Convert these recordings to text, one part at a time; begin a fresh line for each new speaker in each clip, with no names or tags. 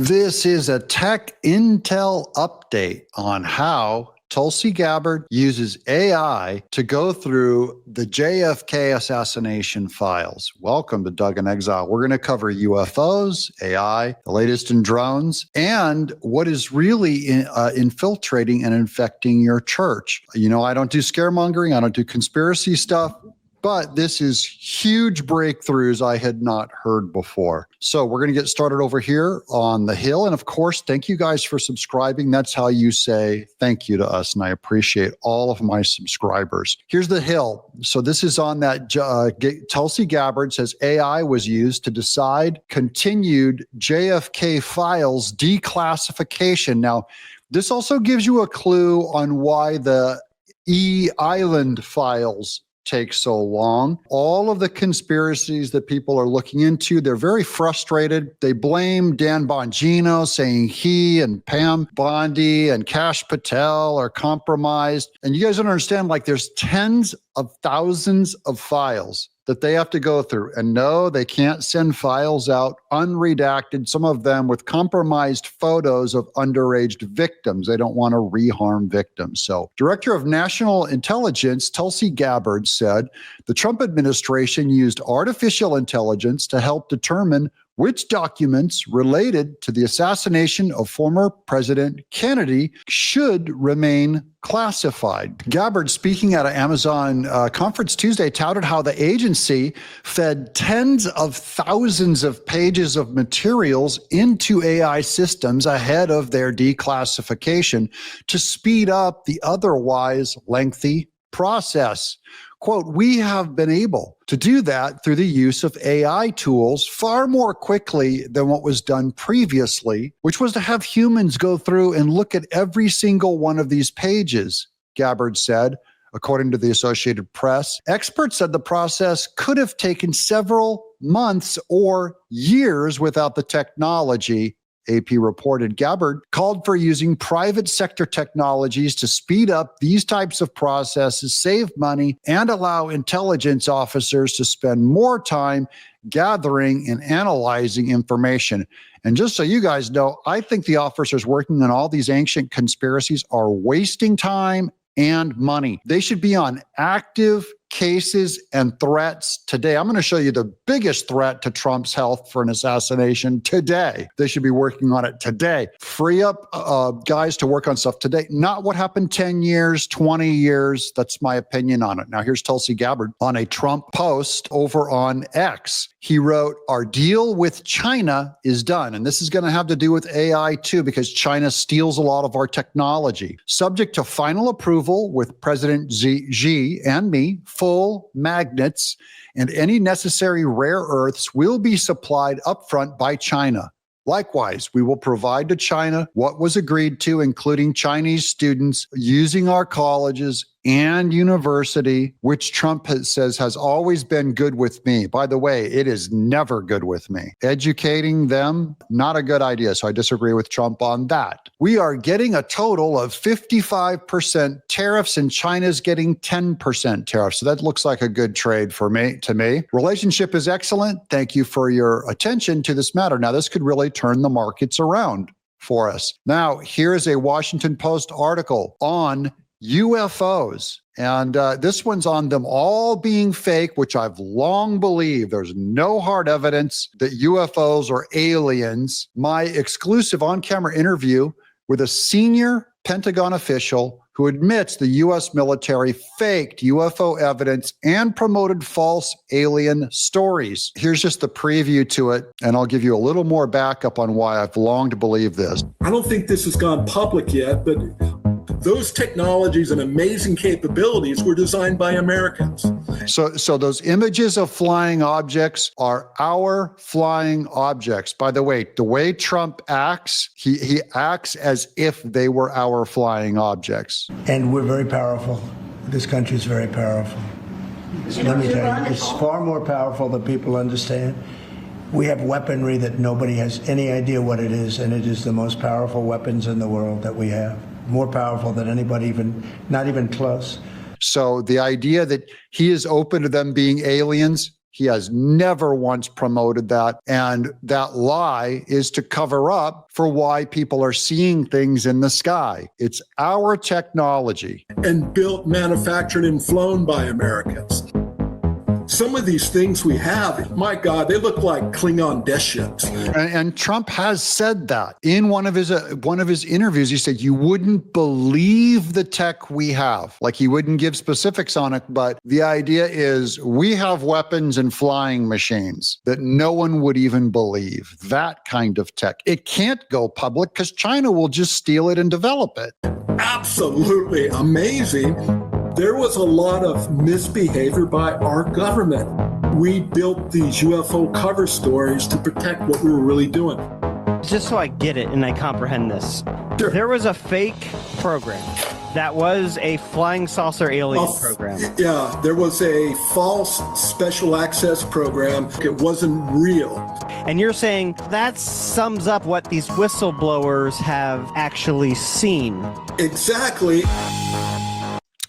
This is a tech intel update on how Tulsi Gabbard uses AI to go through the JFK assassination files. Welcome to Doug in Exile. We're going to cover UFOs, AI, the latest in drones, and what is really infiltrating and infecting your church. You know, I don't do scaremongering. I don't do conspiracy stuff. But this is huge breakthroughs I had not heard before. So we're going to get started over here on the Hill. And of course, thank you guys for subscribing. That's how you say thank you to us. And I appreciate all of my subscribers. Here's the Hill. So this is on that Tulsi Gabbard says AI was used to decide continued JFK files declassification. Now, this also gives you a clue on why the Island files take so long. All of the conspiracies that people are looking into, they're very frustrated. They blame Dan Bongino, saying he and Pam Bondi and Kash Patel are compromised. And you guys don't understand, like there's tens of thousands of files that they have to go through. And no, they can't send files out unredacted, some of them with compromised photos of underage victims. They don't want to reharm victims. So Director of National Intelligence, Tulsi Gabbard, said the Trump administration used artificial intelligence to help determine which documents related to the assassination of former President Kennedy should remain classified. Gabbard, speaking at an Amazon conference Tuesday, touted how the agency fed tens of thousands of pages of materials into AI systems ahead of their declassification to speed up the otherwise lengthy process. Quote, we have been able to do that through the use of AI tools far more quickly than what was done previously, which was to have humans go through and look at every single one of these pages, Gabbard said, according to the Associated Press. Experts said the process could have taken several months or years without the technology. AP reported. Gabbard called for using private sector technologies to speed up these types of processes, save money, and allow intelligence officers to spend more time gathering and analyzing information. And just so you guys know, I think the officers working on all these ancient conspiracies are wasting time and money. They should be on active cases and threats today. I'm going to show you the biggest threat to Trump's health for an assassination today. They should be working on it today. Free up guys to work on stuff today, not what happened 10 years, 20 years. That's my opinion on it. Now, here's Tulsi Gabbard on a Trump post over on X. He wrote, our deal with China is done. And this is going to have to do with AI too, because China steals a lot of our technology. Subject to final approval with President Xi and me, full magnets and any necessary rare earths will be supplied upfront by China. Likewise, we will provide to China what was agreed to, including Chinese students using our colleges and university, which Trump says has always been good with me. By the way, it is never good with me. Educating them, not a good idea. So I disagree with Trump on that. We are getting a total of 55% tariffs and China's getting 10% tariffs. So that looks like a good trade for me, to me. Relationship is excellent. Thank you for your attention to this matter. Now, this could really turn the markets around for us. Now, here's a Washington Post article on UFOs. And this one's on them all being fake, which I've long believed. There's no hard evidence that UFOs are aliens. My exclusive on-camera interview with a senior Pentagon official who admits the U.S. military faked UFO evidence and promoted false alien stories. Here's just the preview to it, and I'll give you a little more backup on why I've long to believe this.
I don't think this has gone public yet, but those technologies and amazing capabilities were designed by Americans.
So those images of flying objects are our flying objects. By the way Trump acts, he acts as if they were our flying objects.
And we're very powerful. This country is very powerful. Let me tell you, it's far more powerful than people understand. We have weaponry that nobody has any idea what it is, and it is the most powerful weapons in the world that we have. More powerful than anybody, not even close.
So the idea that he is open to them being aliens, He has never once promoted that. And that lie is to cover up for why people are seeing things in the sky. It's our technology.
And built, manufactured, and flown by Americans. Some of these things we have, my God, they look like Klingon death ships.
And Trump has said that in one of his interviews. He said, you wouldn't believe the tech we have. Like, he wouldn't give specifics on it, but the idea is we have weapons and flying machines that no one would even believe. That kind of tech. It can't go public because China will just steal it and develop it.
Absolutely amazing. There was a lot of misbehavior by our government. We built these UFO cover stories to protect what we were really doing.
Just so I get it and I comprehend this,
Sure.
There was a fake program that was a flying saucer alien program.
Yeah, there was a false special access program. It wasn't real.
And you're saying that sums up what these whistleblowers have actually seen.
Exactly.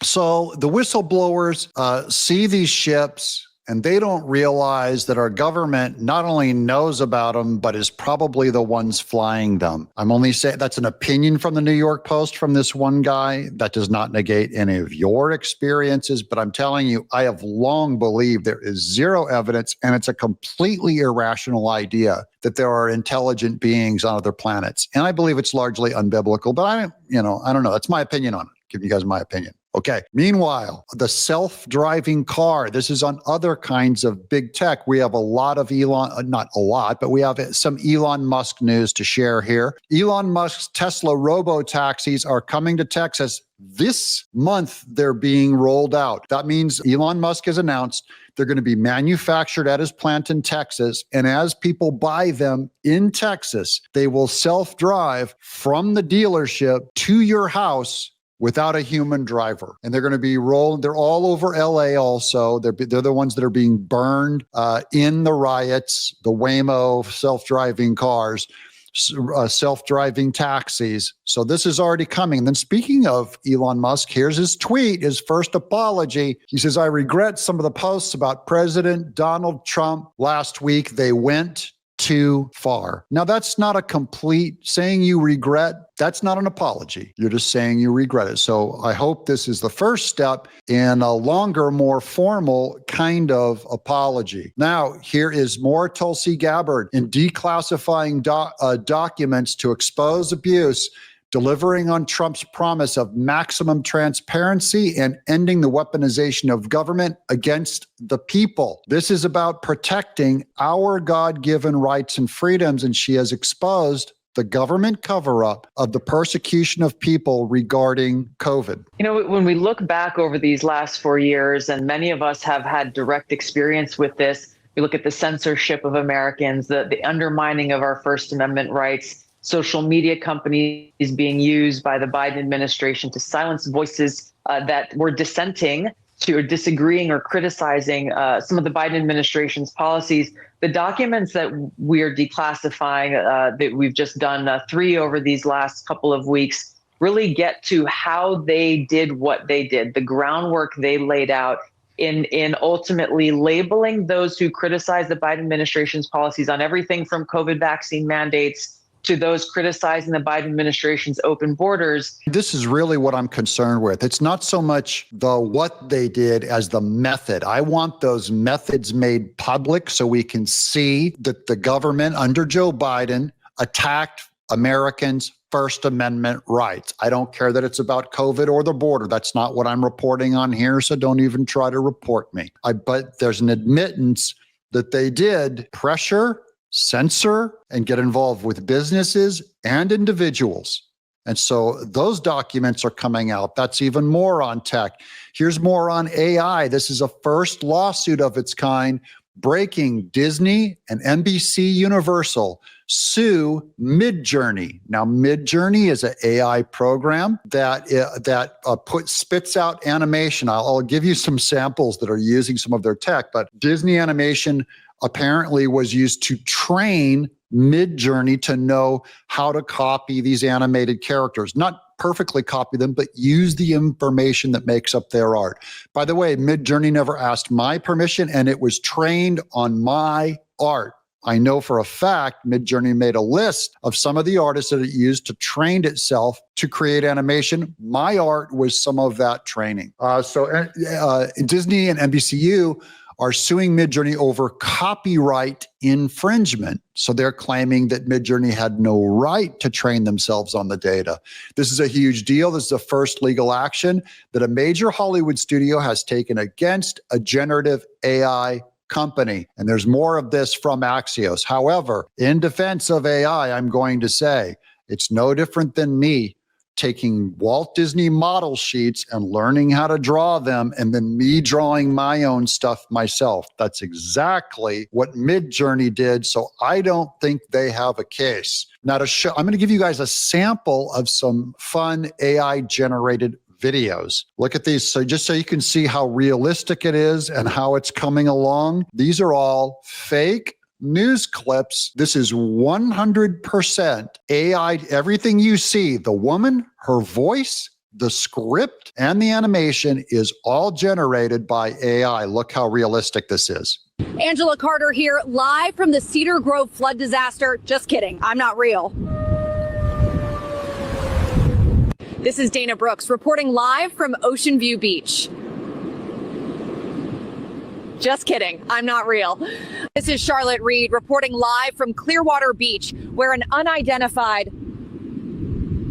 So the whistleblowers see these ships, and they don't realize that our government not only knows about them, but is probably the ones flying them. I'm only saying that's an opinion from the New York Post from this one guy. That does not negate any of your experiences, but I'm telling you, I have long believed there is zero evidence, and it's a completely irrational idea that there are intelligent beings on other planets. And I believe it's largely unbiblical, but I don't know. That's my opinion on it. Giving you guys my opinion. Okay. Meanwhile, the self-driving car, this is on other kinds of big tech. We have a lot of not a lot, but we have some Elon Musk news to share here. Elon Musk's Tesla robo-taxis are coming to Texas this month. They're being rolled out. That means Elon Musk has announced they're going to be manufactured at his plant in Texas. And as people buy them in Texas, they will self-drive from the dealership to your house without a human driver. And they're going to be rolled. They're all over LA also. They're the ones that are being burned in the riots, the Waymo self-driving cars, self-driving taxis. So this is already coming. And then speaking of Elon Musk, here's his tweet, his first apology. He says, I regret some of the posts about President Donald Trump last week. They went too far. Now, that's not a complete saying you regret. That's not an apology. You're just saying you regret it. So I hope this is the first step in a longer, more formal kind of apology. Now, here is more Tulsi Gabbard in declassifying documents to expose abuse, delivering on Trump's promise of maximum transparency and ending the weaponization of government against the people. This is about protecting our God-given rights and freedoms, and she has exposed the government cover-up of the persecution of people regarding COVID.
You know, when we look back over these last 4 years, and many of us have had direct experience with this, we look at the censorship of Americans, the undermining of our First Amendment rights, social media companies being used by the Biden administration to silence voices that were dissenting to or disagreeing or criticizing some of the Biden administration's policies. The documents that we are declassifying, that we've just done 3 over these last couple of weeks, really get to how they did what they did, the groundwork they laid out in ultimately labeling those who criticize the Biden administration's policies on everything from COVID vaccine mandates to those criticizing the Biden administration's open borders.
This is really what I'm concerned with. It's not so much the what they did as the method. I want those methods made public so we can see that the government under Joe Biden attacked Americans' First Amendment rights. I don't care that it's about COVID or the border. That's not what I'm reporting on here, so don't even try to report me. But there's an admittance that they did pressure, censor, and get involved with businesses and individuals. And so those documents are coming out. That's even more on tech. Here's more on AI. This is a first lawsuit of its kind. Breaking: Disney and NBC Universal sue Midjourney. Now, Midjourney is an AI program that spits out animation. I'll give you some samples that are using some of their tech, but Disney Animation apparently was used to train Midjourney to know how to copy these animated characters, not perfectly copy them, but use the information that makes up their art. By the way, Midjourney never asked my permission, and it was trained on my art. I know for a fact Midjourney made a list of some of the artists that it used to train itself to create animation. My art was some of that training. So Disney and NBCU are suing Midjourney over copyright infringement. So they're claiming that Midjourney had no right to train themselves on the data. This is a huge deal. This is the first legal action that a major Hollywood studio has taken against a generative AI company. And there's more of this from Axios. However, in defense of AI, I'm going to say it's no different than me taking Walt Disney model sheets and learning how to draw them, and then me drawing my own stuff myself. That's exactly what Midjourney did. So I don't think they have a case. Now I'm going to give you guys a sample of some fun AI generated videos. Look at these. So just so you can see how realistic it is and how it's coming along. These are all fake news clips. This is 100% AI. Everything you see, the woman, her voice, the script, and the animation is all generated by AI. Look how realistic this is.
Angela Carter here, live from the Cedar Grove flood disaster. Just kidding, I'm not real. This is Dana Brooks reporting live from Ocean View Beach. Just kidding, I'm not real. This is Charlotte Reed reporting live from Clearwater Beach, where an unidentified...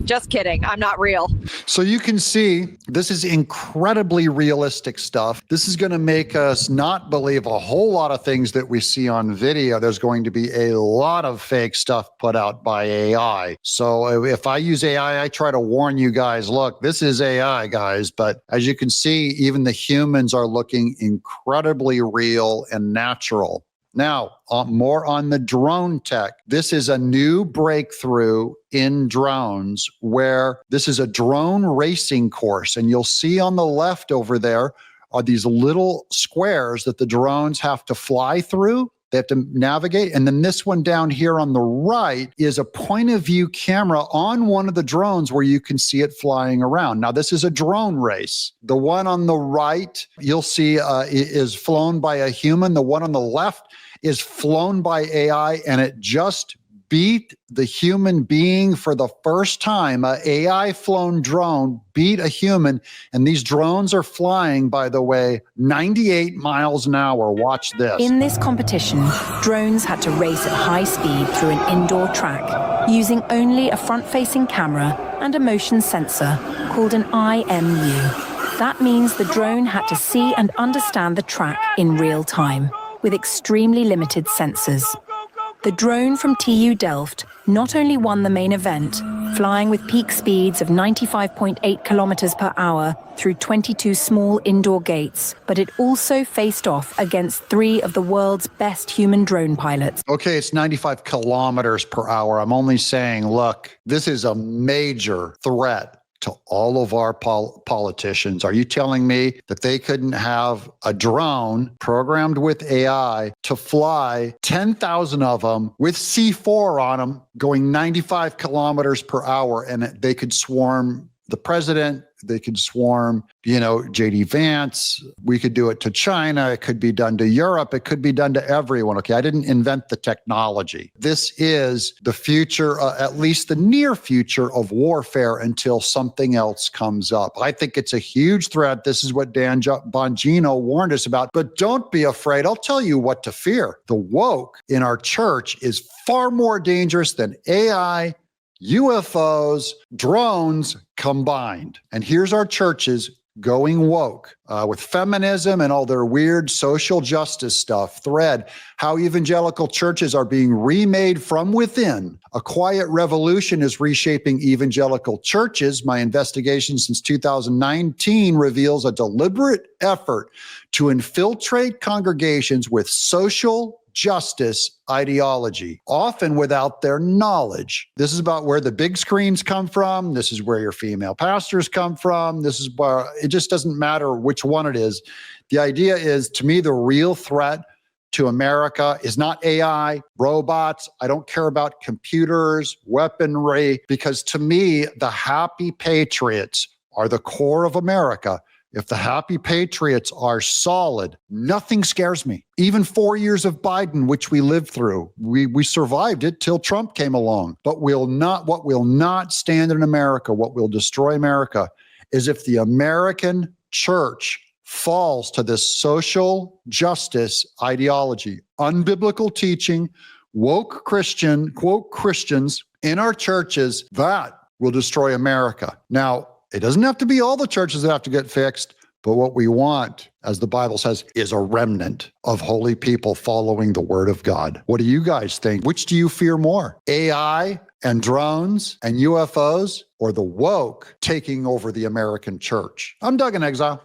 Just kidding, I'm not real.
So you can see this is incredibly realistic stuff. This is going to make us not believe a whole lot of things that we see on video. There's going to be a lot of fake stuff put out by AI. So if I use AI, I try to warn you guys, look, this is AI, guys. But as you can see, even the humans are looking incredibly real and natural. Now, more on the drone tech. This is a new breakthrough in drones where this is a drone racing course. And you'll see on the left over there are these little squares that the drones have to fly through. They have to navigate. And then this one down here on the right is a point of view camera on one of the drones where you can see it flying around. Now, this is a drone race. The one on the right, you'll see is flown by a human. The one on the left is flown by AI, and it just beat the human being for the first time. An AI flown drone beat a human, and these drones are flying, by the way, 98 miles an hour. Watch this.
In this competition, drones had to race at high speed through an indoor track using only a front-facing camera and a motion sensor called an IMU. That means the drone had to see and understand the track in real time, with extremely limited sensors. The drone from TU Delft not only won the main event, flying with peak speeds of 95.8 kilometers per hour through 22 small indoor gates, but it also faced off against 3 of the world's best human drone pilots.
Okay, it's 95 kilometers per hour. I'm only saying, look, this is a major threat to all of our politicians. Are you telling me that they couldn't have a drone programmed with AI to fly 10,000 of them with C4 on them going 95 kilometers per hour, and they could swarm the president, they could swarm, J.D. Vance. We could do it to China. It could be done to Europe. It could be done to everyone. Okay, I didn't invent the technology. This is the future, at least the near future of warfare until something else comes up. I think it's a huge threat. This is what Dan Bongino warned us about. But don't be afraid. I'll tell you what to fear. The woke in our church is far more dangerous than AI, UFOs, drones combined. And here's our churches going woke with feminism and all their weird social justice stuff. Thread, how evangelical churches are being remade from within. A quiet revolution is reshaping evangelical churches. My investigation since 2019 reveals a deliberate effort to infiltrate congregations with social justice ideology, often without their knowledge. This is about where the big screens come from. This is where your female pastors come from. This is where it just doesn't matter which one it is. The idea is, to me, the real threat to America is not AI, robots. I don't care about computers, weaponry, because to me, the happy patriots are the core of America. If the happy patriots are solid, nothing scares me. Even 4 years of Biden, which we lived through, we survived it till Trump came along. But what will not stand in America, what will destroy America, is if the American church falls to this social justice ideology, unbiblical teaching, woke quote Christians in our churches. That will destroy America. Now, it doesn't have to be all the churches that have to get fixed, but what we want, as the Bible says, is a remnant of holy people following the word of God. What do you guys think? Which do you fear more? AI and drones and UFOs, or the woke taking over the American church? I'm Doug in Exile.